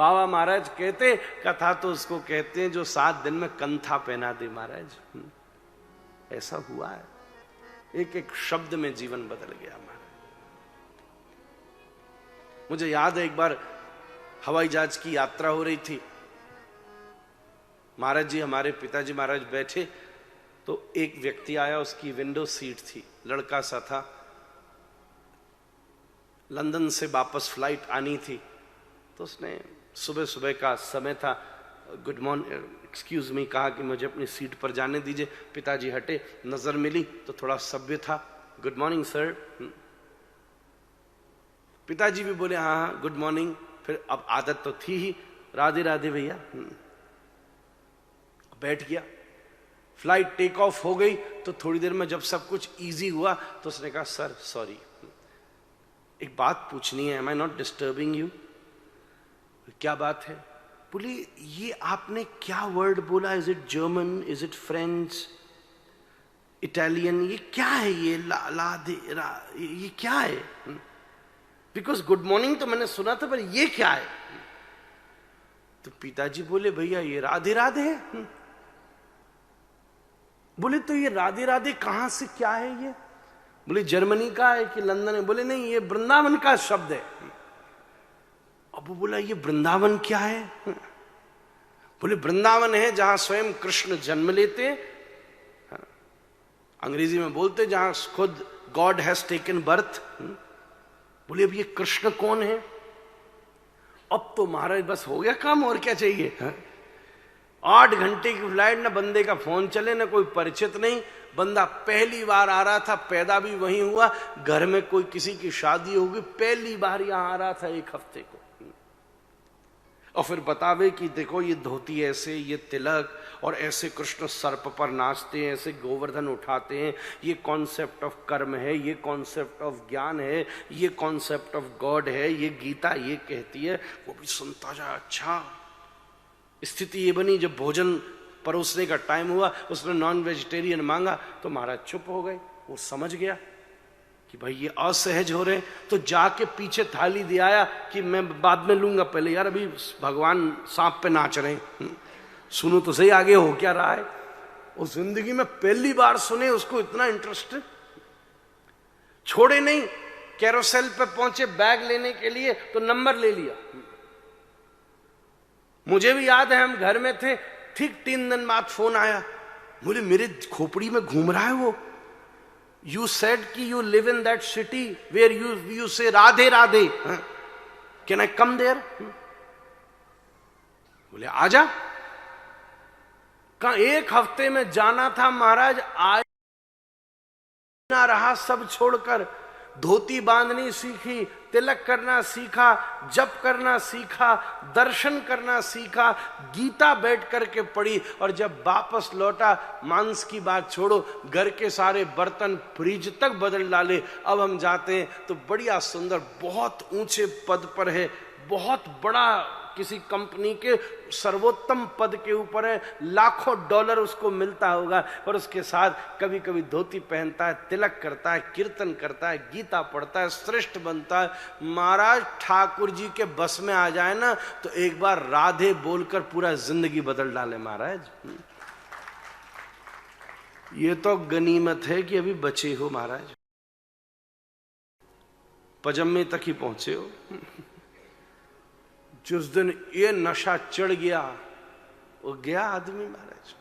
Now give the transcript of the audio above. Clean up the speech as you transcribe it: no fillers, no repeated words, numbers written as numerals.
बाबा महाराज कहते कथा तो उसको कहते हैं जो 7 दिन में कंथा पहना दे महाराज। ऐसा हुआ है, एक एक शब्द में जीवन बदल गया महाराज। मुझे याद है एक बार हवाई जहाज की यात्रा हो रही थी, महाराज जी हमारे पिताजी महाराज बैठे, तो एक व्यक्ति आया, उसकी विंडो सीट थी, लड़का सा था, लंदन से वापस फ्लाइट आनी थी, तो उसने सुबह सुबह का समय था, गुड मॉर्निंग एक्सक्यूज मी कहा कि मुझे अपनी सीट पर जाने दीजिए। पिताजी हटे, नजर मिली तो थोड़ा सभ्य था, गुड मॉर्निंग सर। पिताजी भी बोले हाँ हाँ गुड मॉर्निंग। फिर अब आदत तो थी ही, राधे राधे भैया। बैठ गया, फ्लाइट टेक ऑफ हो गई, तो थोड़ी देर में जब सब कुछ इजी हुआ तो उसने कहा सर सॉरी, एक बात पूछनी है, am I not disturbing you? क्या बात है? बोले ये आपने क्या वर्ड बोला, is it German, is it French, Italian, ये क्या है? ये ये क्या है? बिकॉज गुड मॉर्निंग तो मैंने सुना था, पर ये क्या है? तो पिताजी बोले भैया ये राधे राधे है। बोले तो ये राधे राधे कहां से क्या है ये? बोले जर्मनी का है कि लंदन है? बोले नहीं, ये वृंदावन का शब्द है। अब वो बोला ये वृंदावन क्या है? बोले वृंदावन है जहां स्वयं कृष्ण जन्म लेते, अंग्रेजी में बोलते जहां खुद गॉड हैज टेकन बर्थ। बोले अब ये कृष्ण कौन है? अब तो महाराज बस हो गया काम, और क्या चाहिए? 8 घंटे की फ्लाइट, ना बंदे का फोन चले, ना कोई परिचित नहीं, बंदा पहली बार आ रहा था, पैदा भी वहीं हुआ, घर में कोई किसी की शादी होगी, पहली बार यहां आ रहा था 1 हफ्ते को। और फिर बतावे कि देखो ये धोती ऐसे, ये तिलक, और ऐसे कृष्ण सर्प पर नाचते हैं, ऐसे गोवर्धन उठाते हैं, ये कॉन्सेप्ट ऑफ कर्म है, ये कॉन्सेप्ट ऑफ ज्ञान है, ये कॉन्सेप्ट ऑफ गॉड है, ये गीता ये कहती है। वो भी सुनता जा। अच्छा, स्थिति ये बनी जब भोजन परोसने का टाइम हुआ, उसने नॉन वेजिटेरियन मांगा, तो महाराज चुप हो गए। वो समझ गया कि भाई ये असहज हो रहे हैं, तो जाके पीछे थाली दे आया कि मैं बाद में लूंगा, पहले यार अभी भगवान सांप पे नाच रहे हैं, सुनो तो सही आगे हो क्या रहा है। उस जिंदगी में पहली बार सुने, उसको इतना इंटरेस्ट, छोड़े नहीं। कैरोसेल पे पहुंचे बैग लेने के लिए, तो नंबर ले लिया। मुझे भी याद है हम घर में थे, ठीक 3 दिन बाद फोन आया, बोले मेरे खोपड़ी में घूम रहा है वो, यू सेड कि you live in that city where you say Radhe Radhe, can I come there? बोले आजा। कहा 1 हफ्ते में जाना था महाराज, आज ना रहा, सब छोड़कर धोती बांधनी सीखी, तिलक करना सीखा, जप करना सीखा, दर्शन करना सीखा, गीता बैठ करके पढ़ी, और जब वापस लौटा, मांस की बात छोड़ो, घर के सारे बर्तन फ्रिज तक बदल डाले। अब हम जाते हैं तो बढ़िया सुंदर, बहुत ऊंचे पद पर है, बहुत बड़ा किसी कंपनी के सर्वोत्तम पद के ऊपर है, लाखों डॉलर उसको मिलता होगा, और उसके साथ कभी कभी धोती पहनता है, तिलक करता है, कीर्तन करता है, गीता पढ़ता है, श्रेष्ठ बनता है। महाराज ठाकुर जी के बस में आ जाए ना, तो एक बार राधे बोलकर पूरा जिंदगी बदल डाले महाराज। ये तो गनीमत है कि अभी बचे हो महाराज, पजम्मे तक ही पहुंचे हो। जिस दिन ये नशा चढ़ गया, वो गया आदमी महाराज।